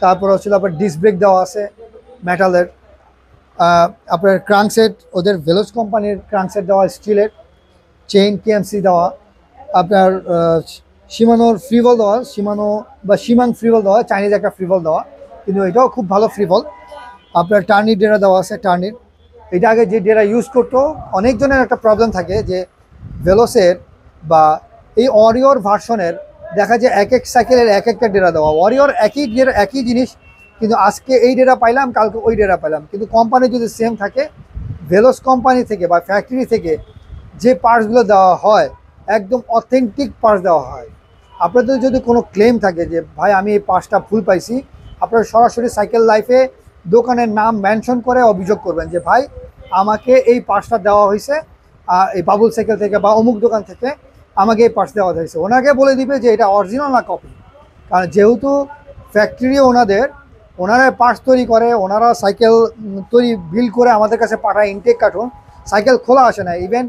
তারপর হচ্ছিল আপনার ডিস্ক ব্রেক দেওয়া আছে মেটালের। আপনার ক্রাঙ্কসেট ওদের ভেলোস কোম্পানির ক্রাঙ্কসেট দেওয়া, স্টিলের। চেইন কেএমসি দেওয়া, আপনার শিমানোর ফ্রিবল দেওয়া, শিমাং ফ্রিবল দেওয়া, চাইনিজ একটা ফ্রিবল দেওয়া, কিন্তু এটাও খুব ভালো ফ্রিবল। আপনার টার্নির ডেরা দেওয়া আছে, টার্নির। এটা আগে যে ডেরা ইউজ করতো, অনেকজনের একটা প্রবলেম থাকে যে ভেলোসের বা এই ওয়ারিয়র ভার্সনের দেখা যায় এক এক সাইকেলের এক একটা ডেরা দেওয়া। ওয়ারিয়র একই জিনিস, কিন্তু আজকে এই ডেরা পাইলাম, কালকে ওই ডেরা পাইলাম, কিন্তু কোম্পানি যদি সেম থাকে, ভেলোস কোম্পানি থেকে বা ফ্যাক্টরি থেকে যে পার্টসগুলো দেওয়া হয় একদম অথেন্টিক পার্টস দেওয়া হয়। আপনাদের যদি কোনো ক্লেম থাকে যে ভাই আমি এই পার্টসটা ভুল পাইছি, আপনারা সরাসরি সাইকেল লাইফে দোকানের নাম মেনশন করে অভিযোগ করবেন যে ভাই আমাকে এই পার্টসটা দেওয়া হয়েছে এই বাবুল সাইকেল থেকে বা অমুক দোকান থেকে, আমাকে এই পার্টস দেওয়া হয়েছে। ওনাকে বলে দিবে যে এটা অরিজিনাল না কপি, কারণ যেহেতু ফ্যাক্টরি ওনারা পার্টস তৈরি করে, ওনারা সাইকেল তৈরি বিল করে আমাদের কাছে পাঠায় ইনটেক কার্টুন। সাইকেল খোলা আসে না। ইভেন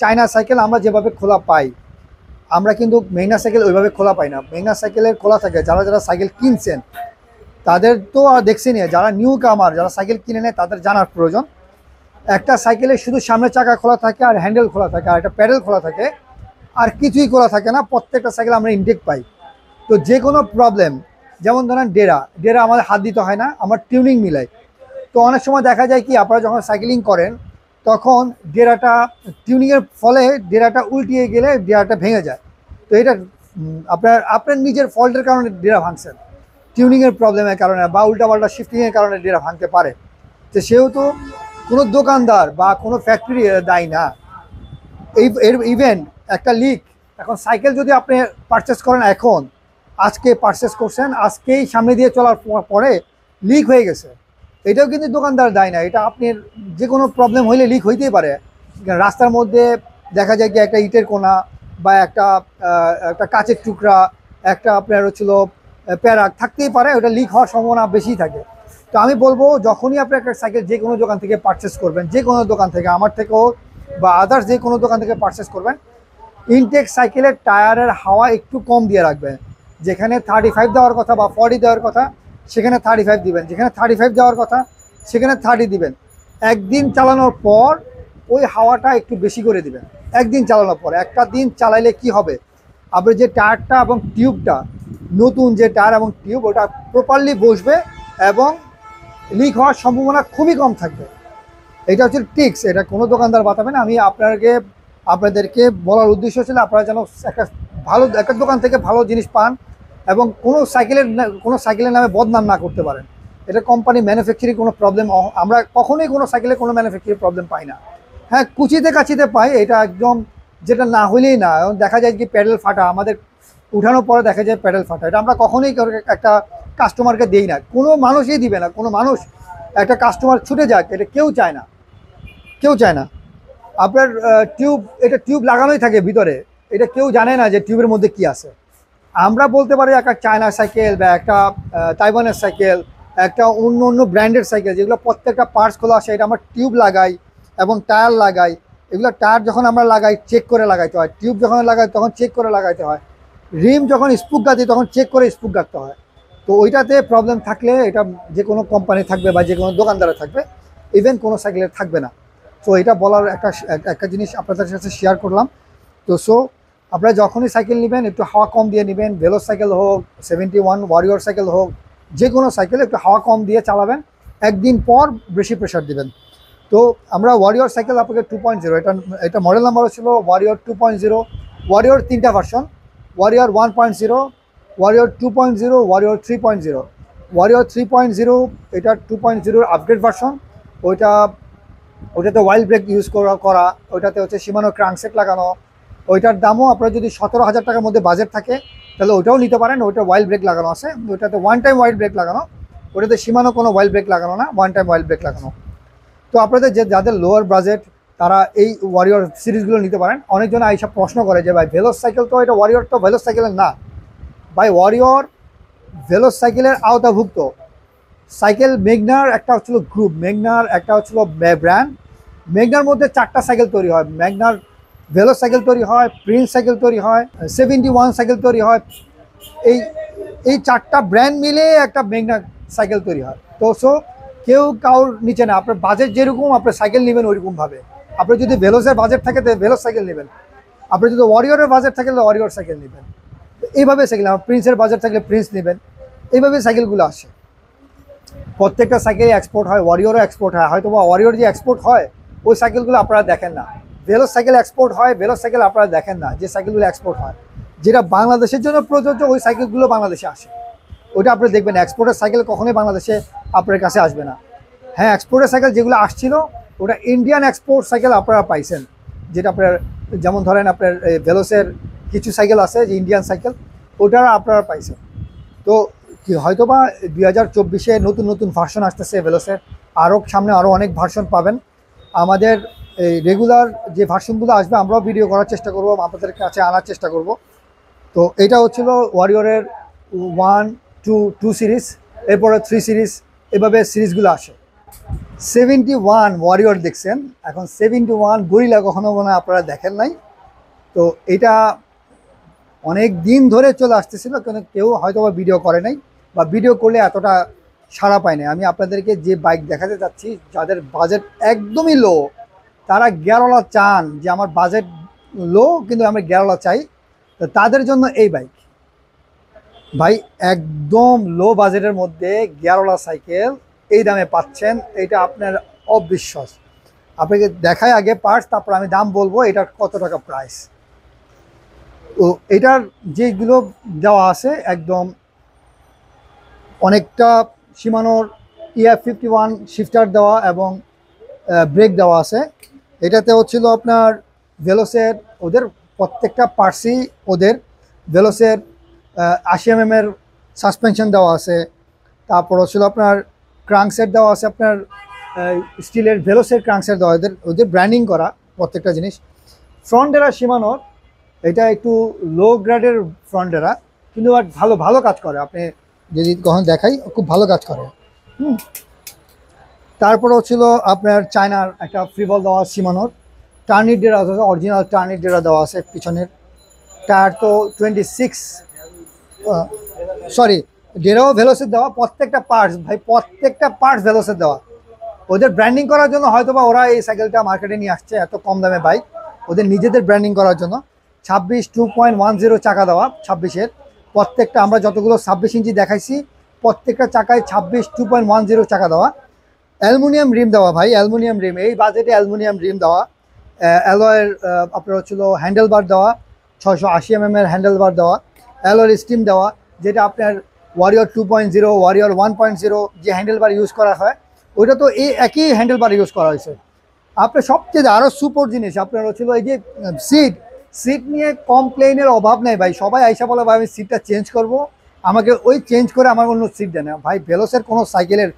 চায়না সাইকেল আমরা যেভাবে খোলা পাই, আমরা কিন্তু মেঘনা সাইকেল ওইভাবে খোলা পাই না। মেঘনা সাইকেলের খোলা থাকে, যারা সাইকেল কিনছেন তাদের তো আর দেখছেনি, যারা নিউ কামার যারা সাইকেল কিনে নেয় তাদের জানার প্রয়োজন। একটা সাইকেলে শুধু সামনের চাকা খোলা থাকে আর হ্যান্ডেল খোলা থাকে আর একটা প্যাডেল খোলা থাকে, আর কিছুই খোলা থাকে না। প্রত্যেকটা সাইকেল আমরা ইনটেক পাই। তো যে কোনো প্রবলেম, যেমন ধরেন ডেরা আমাদের হাত দিতে হয় না, আমার টিউনিং মিলাই। তো অনেক সময় দেখা যায় কি, আপনারা যখন সাইকেলিং করেন তখন ডেরাটা টিউনিংয়ের ফলে ডেরাটা উল্টিয়ে গেলে ডেরাটা ভেঙে যায়। তো এটা আপনার নিজের ফল্টের কারণে ডেরা ভাঙছেন, টিউনিংয়ের প্রবলেমের কারণে বা উল্টাপাল্টা শিফটিংয়ের কারণে ডেরা ভাঙতে পারে। তো সেহেতু কোনো দোকানদার বা কোনো ফ্যাক্টরি দায়ী না। ইভেন একটা লিক, এখন সাইকেল যদি আপনি পারচেস করেন, আজকে পারচেস করছেন, আজকেই সামনে দিয়ে চলার পরে লিক হয়ে গেছে, এটাও কিন্তু দোকানদার দায় না। এটা আপনার যে কোনো প্রবলেম হইলে লিক হইতেই পারে। রাস্তার মধ্যে দেখা যায় কি একটা ইটের কোনা বা একটা কাচের টুকরা, একটা আপনার হচ্ছিল প্যারাক থাকতেই পারে, ওটা লিক হওয়ার সম্ভাবনা বেশি থাকে। তো আমি বলবো যখনই আপনি একটা সাইকেল যে কোনো দোকান থেকে পারচেস করবেন, যে কোনো দোকান থেকে, আমার থেকেও বা আদার্স যে কোনো দোকান থেকে পারচেস করবেন, ইনটেক সাইকেলের টায়ারের হাওয়া একটু কম দিয়ে রাখবেন। যেখানে 35 দেওয়ার কথা বা 40 দেওয়ার কথা সেখানে 35 দিবেন, যেখানে 35 দেওয়ার কথা সেখানে 30 দিবেন। একদিন চালানোর পর ওই হাওয়াটা একটু বেশি করে দিবেন। একদিন চালানোর পর, একটা দিন চালাইলে কি হবে, আপনার যে টায়ারটা এবং টিউবটা, নতুন যে টায়ার এবং টিউব, ওটা প্রপারলি বসবে এবং লিক হওয়ার সম্ভাবনা খুবই কম থাকবে। এটা হচ্ছে টিক্স, এটা কোনো দোকানদার বাতাবে না। আমি আপনাদেরকে বলার উদ্দেশ্য ছিল আপনারা যেন একটা দোকান থেকে ভালো জিনিস পান এবং কোনো সাইকেলের নামে বদনাম না করতে পারেন। এটা কোম্পানি ম্যানুফ্যাকচারিং কোনো প্রবলেম, আমরা কখনোই কোনো সাইকেলে কোনো ম্যানুফ্যাকচারিং প্রবলেম পাই না। হ্যাঁ, কুচিতে কাচিতে পাই, এটা একদম যেটা না হলেই না। দেখা যায় কি প্যাডেল ফাটা, আমাদের উঠানোর পরে দেখা যায় প্যাডেল ফাটা। এটা আমরা কখনোই একটা কাস্টমারকে দিই না, কোনো মানুষই দিবে না। কোনো মানুষ একটা কাস্টমার ছুটে যাক এটা কেউ চায় না, কেউ চায় না। আপনার এটা টিউব লাগানোই থাকে ভিতরে, এটা কেউ জানে না যে টিউবের মধ্যে কি আছে। আমরা বলতে পারি একটা চায়না সাইকেল বা একটা তাইওয়ানের সাইকেল, একটা অন্য অন্য ব্র্যান্ডের সাইকেল, যেগুলো প্রত্যেকটা পার্টস খোলা আসে, এটা আমরা টিউব লাগাই এবং টায়ার লাগাই। এগুলো টায়ার যখন আমরা লাগাই চেক করে লাগাইতে হয়, টিউব যখন লাগাই তখন চেক করে লাগাইতে হয়, রিম যখন স্পুক গাঁথি তখন চেক করে স্পুক গাঁথতে হয়। তো ওইটাতে প্রবলেম থাকলে এটা যে কোনো কোম্পানি থাকবে বা যে কোনো দোকানদারে থাকবে, ইভেন কোনো সাইকেলের থাকবে না। তো এটা বলার একটা জিনিস আপনাদের কাছে শেয়ার করলাম। তো আপনারা যখনই সাইকেল নেবেন একটু হাওয়া কম দিয়ে নেবেন, ভেলো সাইকেল হোক, 71 ওয়ারিয়র সাইকেল হোক, যে কোনো সাইকেল একটু হাওয়া কম দিয়ে চালাবেন, একদিন পর বেশি প্রেশার দিবেন। তো আমরা ওয়ারিয়র সাইকেল আপনাকে 2.0, এটা মডেল নাম্বার ছিল ওয়ারিয়র 2.0। ওয়ারিয়র 3টা version, warrior 1.0, warrior 2.0, warrior 3.0। Warrior 3.0 এটা 2.0 আপগ্রেড ভার্সন। ওইটাতে ওয়াইল্ড ব্রেক ইউজ করা, ওইটাতে হচ্ছে শিমানো ক্রাঙ্কসেট লাগানো। ওইটার দামও আপনার যদি 17,000 টাকার মধ্যে বাজেট থাকে তাহলে ওইটাও নিতে পারেন। ওইটা ওয়াইল্ড ব্রেক লাগানো আছে, ওইটাতে ওয়ান টাইম ওয়াইল্ড ব্রেক লাগানো, ওটাতে শিমানো কোনো ওয়াইল্ড ব্রেক লাগানো না, ওয়ান টাইম ওয়াইল্ড ব্রেক লাগানো। তো আপনাদের যাদের লোয়ার বাজেট তারা এই ওয়ারিয়র সিরিজগুলো নিতে পারেন। অনেকজন এইসব প্রশ্ন করে যে ভাই ভেলোস সাইকেল তো, এটা ওয়ারিয়র তো ভেলোস সাইকেলের না। ভাই ওয়ারিয়র ভেলোস সাইকেলের আওতাভুক্ত সাইকেল। মেগনার একটা হচ্ছিল গ্রুপ, মেগনার একটা হচ্ছিল ব্র্যান্ড। মেগনার মধ্যে 4টা সাইকেল তৈরি হয়, মেগনার ভেলোস সাইকেল তৈরি হয়, প্রিন্স সাইকেল তৈরি হয়, 71 সাইকেল তৈরি হয়। এই 4টা ব্র্যান্ড মিলে একটা মেগনা সাইকেল তৈরি হয়। তো কেউ কাউর নিচে না, আপনার বাজেট যেরকম আপনার সাইকেল নেবেন ওইরকমভাবে। আপনার যদি ভেলোসের বাজেট থাকে তাহলে ভেলোস সাইকেল নেবেন, আপনার যদি ওয়ারিয়রের বাজেট থাকে তাহলে ওয়ারিয়র সাইকেল নেবেন। এইভাবে সাইকেল, প্রিন্সের বাজেট থাকলে প্রিন্স নেবেন। এইভাবে সাইকেলগুলো আসে। প্রত্যেকটা সাইকেল এক্সপোর্ট হয়, ওয়ারিয়রও এক্সপোর্ট হয়। হয়তো বা ওয়ারিয়র যে এক্সপোর্ট হয় ওই সাইকেলগুলো আপনারা দেখেন না। ভেলোস সাইকেল এক্সপোর্ট হয়, ভেলোস সাইকেল আপনারা দেখেন না। যে সাইকেলগুলো এক্সপোর্ট হয়, যেটা বাংলাদেশের জন্য প্রযোজ্য, ওই সাইকেলগুলো বাংলাদেশে আসে। ওইটা আপনি দেখবেন, এক্সপোর্টের সাইকেল কখনোই বাংলাদেশে আপনার কাছে আসবে না। হ্যাঁ, এক্সপোর্টের সাইকেল যেগুলো আসছিল ওটা ইন্ডিয়ান এক্সপোর্ট সাইকেল আপনারা পাইছেন, যেটা আপনার যেমন ধরেন আপনার ভেলোসের কিছু সাইকেল আছে যে ইন্ডিয়ান সাইকেল, ওটা আপনারা পাইছেন। তো হয়তো বা 2024-এ নতুন নতুন ভার্সন আসতেছে ভেলোসের, সামনে আরও অনেক ভার্সন পাবেন। আমাদের এই রেগুলার যে ভার্সনগুলো আসবে আমরাও ভিডিও করার চেষ্টা করব, আপনাদের কাছে আনার চেষ্টা করব। তো এটা হচ্ছিল ওয়ারিয়রের 1, 2 সিরিজ, এরপরে 3 সিরিজ, এভাবে সিরিজগুলো আসে। 71 ওয়ারিয়র দেখছেন, এখন 71 গরিলা কখনো মনে হয় আপনারা দেখেন নাই। তো এটা অনেক দিন ধরে চলে আসতেছিল, কিন্তু কেউ হয়তো বা ভিডিও করে নাই, বা ভিডিও করলে এতটা সাড়া পায় না। আমি আপনাদেরকে যে বাইক দেখাতে চাচ্ছি, যাদের বাজেট একদমই লো, তারা গিয়ারওয়ালা চান যে আমার বাজেট লো কিন্তু আমি গিয়ারওয়ালা চাই, তো তাদের জন্য এই বাইক। ভাই একদম লো বাজেটের মধ্যে গিয়ারওয়ালা সাইকেল এই দামে পাচ্ছেন, এটা আপনার অবিশ্বাস। আপনাকে দেখায় আগে পার্টস, তারপর আমি দাম বলবো এটার কত টাকা প্রাইস। তো এটার যেগুলো দেওয়া আছে একদম অনেকটা শিমানোর EF51 শিফটার দেওয়া এবং ব্রেক দেওয়া আছে। এটাতে হচ্ছিল আপনার ভেলোসের, ওদের প্রত্যেকটা পার্টসই ওদের ভেলোসের 80 mm সাসপেনশন দেওয়া আছে। তারপর হচ্ছিল আপনার ক্রাঙ্কসেট দেওয়া আছে, আপনার স্টিলের ভেলোসের ক্রাঙ্কসেট দেওয়া, ওদের ব্র্যান্ডিং করা প্রত্যেকটা জিনিস। ফ্রন্টেরা শিমানোর, এটা একটু লো গ্রেডের ফ্রন্টেরা, কিন্তু ভালো ভালো কাজ করে। আপনি যদি কখন দেখাই খুব ভালো কাজ করে। তারপর হচ্ছিল আপনার চায়নার একটা ফ্রিবল দেওয়া শিমানোর, টার্নিট ডেরা আছে, অরিজিনাল টার্নিট ডেরা দেওয়া আছে পিছনের। টায়ার তো 26, সরি ডেরাও ভেলোসের দেওয়া, প্রত্যেকটা পার্টস ভাই, প্রত্যেকটা পার্টস ভেলোসের দেওয়া। ওদের ব্র্যান্ডিং করার জন্য হয়তো বা ওরা এই সাইকেলটা মার্কেটে নিয়ে আসছে, এত কম দামে বাইক, ওদের নিজেদের ব্র্যান্ডিং করার জন্য। 26 2.10 চাকা দেওয়া, 26-এর প্রত্যেকটা, আমরা যতগুলো 26 ইঞ্চি দেখাইছি প্রত্যেকটা চাকায় 26 2.10 চাকা দেওয়া। অ্যালুমিনিয়াম রিম দেওয়া ভাই, অ্যালুমিনিয়াম রিম, এই বাজেটে অ্যালুমিনিয়াম রিম দেওয়া। অ্যালয়ের আপনার হচ্ছিল হ্যান্ডেল বার দেওয়া, 680 mm এর হ্যান্ডেল বার দেওয়া। অ্যালয়ের স্টিম দেওয়া, যেটা আপনার ওয়ারিয়র 2.0, ওয়ারিয়র 1.0 যে হ্যান্ডেল বার ইউজ করা হয় ওইটা তো এই একই হ্যান্ডেল বার ইউজ করা হয়েছে। আপনার সবচেয়ে আরও সুপার জিনিস আপনার হচ্ছিল এই যে সিট নিয়ে কমপ্লেনের অভাব নেই ভাই, সবাই আইসা বলে ভাই আমি সিটটা চেঞ্জ করব, আমাকে ওই চেঞ্জ করে আমার অন্য সিট দেয় না ভাই। ভেলোসের কোনো সাইকেলের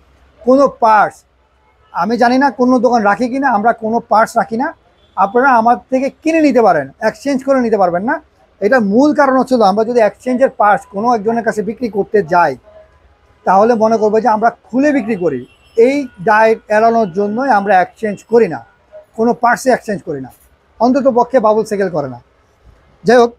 কোনো পার্টস আমি জানি না কোনো দোকান রাখি কিনা, আমরা কোনো পার্টস রাখি না। আপনারা আমার থেকে কিনে নিতে পারেন, এক্সচেঞ্জ করে নিতে পারবেন না। এটার মূল কারণ হচ্ছিল আমরা যদি এক্সচেঞ্জের পার্টস কোনো একজনের কাছে বিক্রি করতে যাই তাহলে মনে করবো যে আমরা খুলে বিক্রি করি। এই ডায়েট এড়ানোর জন্যই আমরা এক্সচেঞ্জ করি না, কোনো পার্টসে এক্সচেঞ্জ করি না, অন্তত পক্ষে বাবুল সাইকেল করে না। যাই হোক,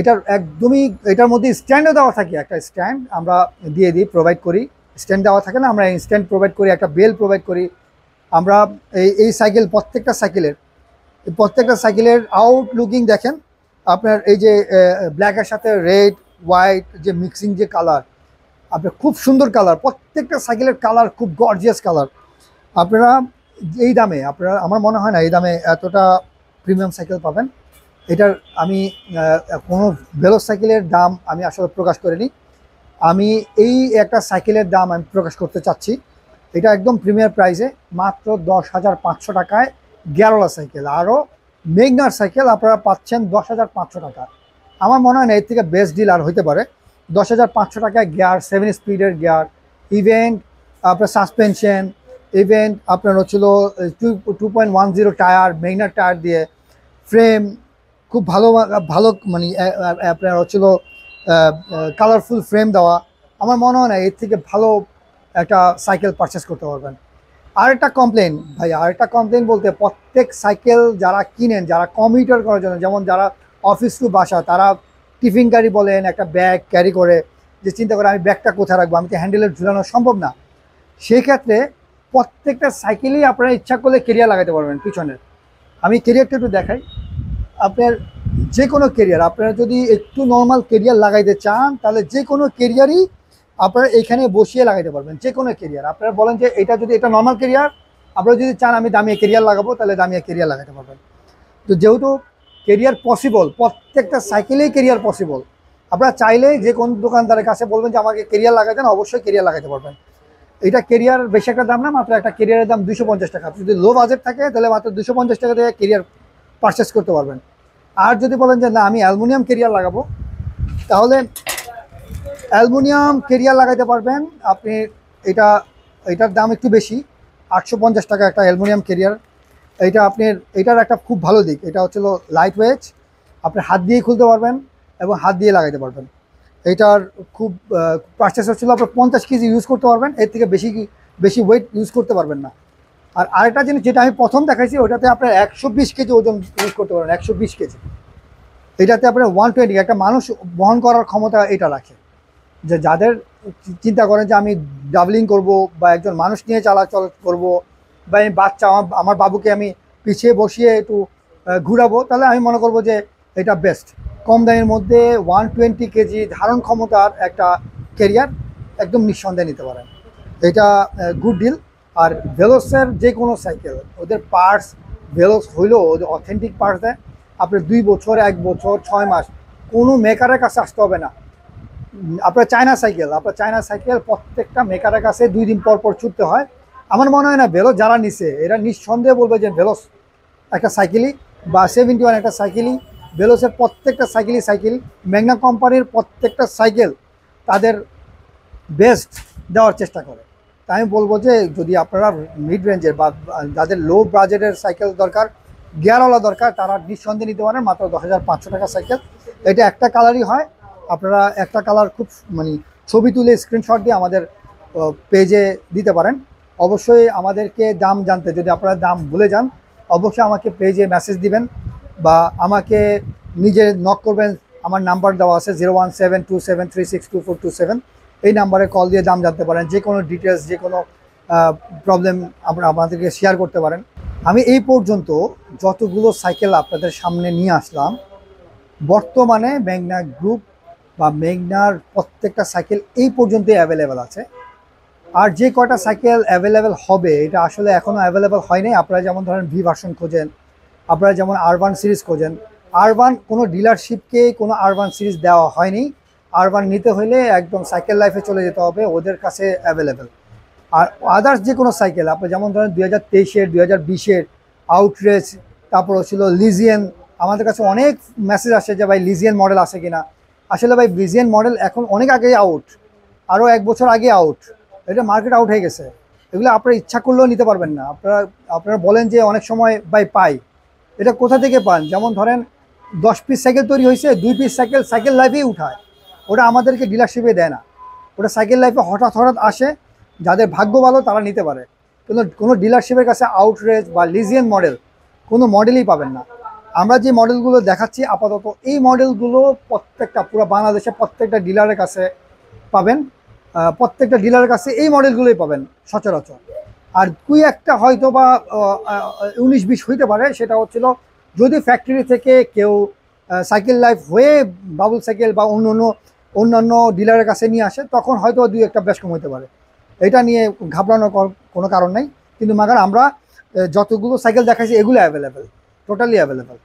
এটার একদমই এটার মধ্যে স্ট্যান্ডও দেওয়া থাকে, একটা স্ট্যান্ড আমরা দিয়ে দিই, প্রোভাইড করি। স্ট্যান্ড দেওয়া থাকে না, আমরা স্ট্যান্ড প্রোভাইড করি, একটা বেল প্রোভাইড করি আমরা। এই সাইকেল প্রত্যেকটা সাইকেলের আউটলুকিং দেখেন আপনার, এই যে ব্ল্যাকের সাথে রেড হোয়াইট যে মিক্সিং যে কালার, আপনার খুব সুন্দর কালার, প্রত্যেকটা সাইকেলের কালার খুব গর্জিয়াস কালার। আপনারা এই দামে আমার মনে হয় না এই দামে এতটা প্রিমিয়াম সাইকেল পাবেন। এটার আমি কোনো ভেলোস সাইকেলের দাম আমি আসলে প্রকাশ করিনি, আমি এই একটা সাইকেলের দাম আমি প্রকাশ করতে চাচ্ছি। এটা একদম প্রিমিয়ার প্রাইসে মাত্র 10,500 টাকায় গ্যারোলা সাইকেল। আরও মেগনার সাইকেল আপনারা পাচ্ছেন 10,500 টাকা। আমার মনে হয় না এর থেকে বেস্ট ডিল আর হইতে পারে। 10,500 টাকায় গিয়ার, 7 স্পিডের গিয়ার, ইভেন্ট আপনার সাসপেনশন, ইভেন্ট আপনার হচ্ছিল 2.10 টায়ার, মেগনার টায়ার দিয়ে, ফ্রেম খুব ভালো ভালো মানে আপনার হচ্ছিল কালারফুল ফ্রেম দেওয়া। আমার মনে হয় না এর থেকে ভালো একটা সাইকেল পারচেস করতে পারবেন। আরেকটা কমপ্লেন ভাই, আরেকটা কমপ্লেন বলতে প্রত্যেক সাইকেল যারা কিনেন, যারা কমিউটার করার জন্য, যেমন যারা অফিস টু বাসা, তারা টিফিন ক্যারি বলেন, একটা ব্যাগ ক্যারি করে, যে চিন্তা করে আমি ব্যাগটা কোথায় রাখবো, আমি তো হ্যান্ডেলে ঝুলানো সম্ভব না। সেই ক্ষেত্রে প্রত্যেকটা সাইকেলেই আপনারা ইচ্ছা করলে কেরিয়ার লাগাতে পারবেন পিছনের। আমি কেরিয়ারটা একটু দেখাই। আপনার যে কোনো কেরিয়ার, আপনারা যদি একটু নর্মাল কেরিয়ার লাগাইতে চান তাহলে যে কোনো কেরিয়ারই আপনারা এখানে বসিয়ে লাগাইতে পারবেন। যে কোনো কেরিয়ার আপনারা বলেন যে এটা নর্মাল কেরিয়ার, আপনারা যদি চান আমি দামিয়ে কেরিয়ার লাগাবো তাহলে দামিয়ে কেরিয়ার লাগাতে পারবেন। তো যেহেতু কেরিয়ার পসিবল, প্রত্যেকটা সাইকেলেই কেরিয়ার পসিবল, আপনারা চাইলে যে কোন দোকানদারের কাছে বলবেন যে আমাকে কেরিয়ার লাগাতে, অবশ্যই কেরিয়ার লাগাতে পারবেন। এটা কেরিয়ার বেশি একটা দাম না, মাত্র একটা কেরিয়ারের দাম 250 টাকা। যদি লো বাজেট থাকে তাহলে মাত্র 250 টাকা দিয়ে কেরিয়ার পারচেস করতে পারবেন। আর যদি বলেন যে না আমি অ্যালুমিনিয়াম কেরিয়ার লাগাবো, তাহলে অ্যালুমিনিয়াম কেরিয়ার লাগাইতে পারবেন আপনি। এটার দাম একটু বেশি, 850 টাকা একটা অ্যালুমিনিয়াম কেরিয়ার। এটার একটা খুব ভালো দিক, এটা হচ্ছিল লাইট ওয়েট, আপনি হাত দিয়েই খুলতে পারবেন এবং হাত দিয়ে লাগাইতে পারবেন। এটার খুব পারচেস হচ্ছিলো আপনার 50 কেজি ইউজ করতে পারবেন, এর থেকে বেশি ওয়েট ইউজ করতে পারবেন না। আর আরেকটা জিনিস যেটা আমি প্রথম দেখাইছি, ওটাতে আপনার 120 কেজি ওজন ইউজ করতে পারবেন, 120 কেজি। এটাতে আপনার 120, একটা মানুষ বহন করার ক্ষমতা এটা রাখে। যে যাদের চিন্তা করেন যে আমি ডাবলিং করব বা একজন মানুষ নিয়ে চলাচল করব, বা আমি বাচ্চা আমার বাবুকে আমি পিছিয়ে বসিয়ে একটু ঘুরাবো, তাহলে আমি মনে করব যে এটা বেস্ট। কম দামের মধ্যে 120 কেজি ধারণ ক্ষমতার একটা কেরিয়ার একদম নিঃসন্দেহে নিতে পারেন, এটা গুড ডিল। আর ভেলোসের যে কোনো সাইকেল, ওদের পার্টস ভেলোস হইলেও ওদের অথেন্টিক পার্টস দেয়। আপনার 2 বছর, 1 বছর, 6 মাস কোনো মেকারের কাছে আসতে হবে না। আপনার চায়না সাইকেল প্রত্যেকটা মেকারের কাছে 2 দিন পর পর ছুটতে হয়। আমার মনে হয় না ভেলোস যারা নিছে এরা নিঃসন্দেহে বলবে যে ভেলোস একটা সাইকেলই, বা 71 একটা সাইকেলই। ভেলোসের প্রত্যেকটা সাইকেল, ম্যাগনা কোম্পানির প্রত্যেকটা সাইকেল তাদের বেস্ট দেওয়ার চেষ্টা করে। তাই আমি বলবো যে যদি আপনারা মিড রেঞ্জের বা যাদের লো বাজেটের সাইকেল দরকার, গিয়ারওয়ালা দরকার, তারা নিঃসন্দেহে নিতে পারেন মাত্র 10,500 টাকা সাইকেল। এটা একটা কালারই হয়, আপনারা একটা কালার খুব মানে ছবি তুলে স্ক্রিনশট দিয়ে আমাদের পেজে দিতে পারেন। অবশ্যই আমাদেরকে দাম জানতে, যদি আপনারা দাম ভুলে যান অবশ্যই আমাকে পেজে মেসেজ দিবেন বা আমাকে নিজে নক করবেন। আমার নাম্বার দেওয়া আছে 01727362427, এই নাম্বারে কল দিয়ে দাম জানতে পারেন। যে কোনো ডিটেলস, যে কোনো প্রবলেম আপনারা আমাদেরকে শেয়ার করতে পারেন। আমি এই পর্যন্ত যতগুলো সাইকেল আপনাদের সামনে নিয়ে আসলাম, বর্তমানে মেঘনা গ্রুপ বা মেঘনার প্রত্যেকটা সাইকেল এই পর্যন্তই অ্যাভেলেবেল আছে। আর যে কয়টা সাইকেল অ্যাভেলেবেল হবে এটা আসলে এখনও অ্যাভেলেবেল হয়নি। আপনারা যেমন ধরেন ভি ভার্সন খোঁজেন, আপনারা যেমন আরবান সিরিজ খোঁজেন, আরবান কোনো ডিলারশিপকে কোনো আরবান সিরিজ দেওয়া হয়নি। আরবান নিতে হলে একদম সাইকেল লাইফে চলে যেতে হবে, ওদের কাছে অ্যাভেলেবেল। আর আদার্স যে কোনো সাইকেল আপনি যেমন ধরেন 2023-এর, 2020-এর আউটরেজ, তারপর ছিল লিজিয়ান। আমাদের কাছে অনেক মেসেজ আসে যে ভাই লিজিয়ান মডেল আছে কিনা। আসলে ভাই লিজিয়ান মডেল এখন অনেক আগে আউট, আরও 1 বছর আগে আউট, এটা মার্কেট আউট হয়ে গেছে। এগুলো আপনারা ইচ্ছা করলেও নিতে পারবেন না। আপনারা বলেন যে অনেক সময় ভাই পাই, এটা কোথা থেকে পান? যেমন ধরেন 10 পিস সাইকেল তৈরি হয়েছে, 2 পিস সাইকেল লাইফেই উঠায়, ওটা আমাদেরকে ডিলারশিপে দেয় না। ওটা সাইকেল লাইফে হঠাৎ হঠাৎ আসে, যাদের ভাগ্য ভালো তারা নিতে পারে। কিন্তু কোনো ডিলারশিপের কাছে আউটরেজ বা লিজিয়ান মডেল কোনো মডেলই পাবেন না। আমরা যে মডেলগুলো দেখাচ্ছি আপাতত, এই মডেলগুলো প্রত্যেকটা পুরো বাংলাদেশে প্রত্যেকটা ডিলারের কাছে পাবেন। প্রত্যেকটা ডিলারের কাছে এই মডেলগুলোই পাবেন সচরাচর। আর দুই একটা হয়তো বা 19-20 হইতে পারে, সেটা হচ্ছিল যদি ফ্যাক্টরি থেকে কেউ সাইকেল লাইফ হয়ে বাবুল সাইকেল বা অন্যান্য ডিলারের কাছে নিয়ে আসে, তখন হয়তো 2-1টা বেশ কম হতে পারে। এটা নিয়ে ঘাবড়ানোর কোনো কারণ নেই। কিন্তু মাগার আমরা যতগুলো সাইকেল দেখাইছি এগুলো অ্যাভেলেবেল, টোটালি অ্যাভেলেবেল।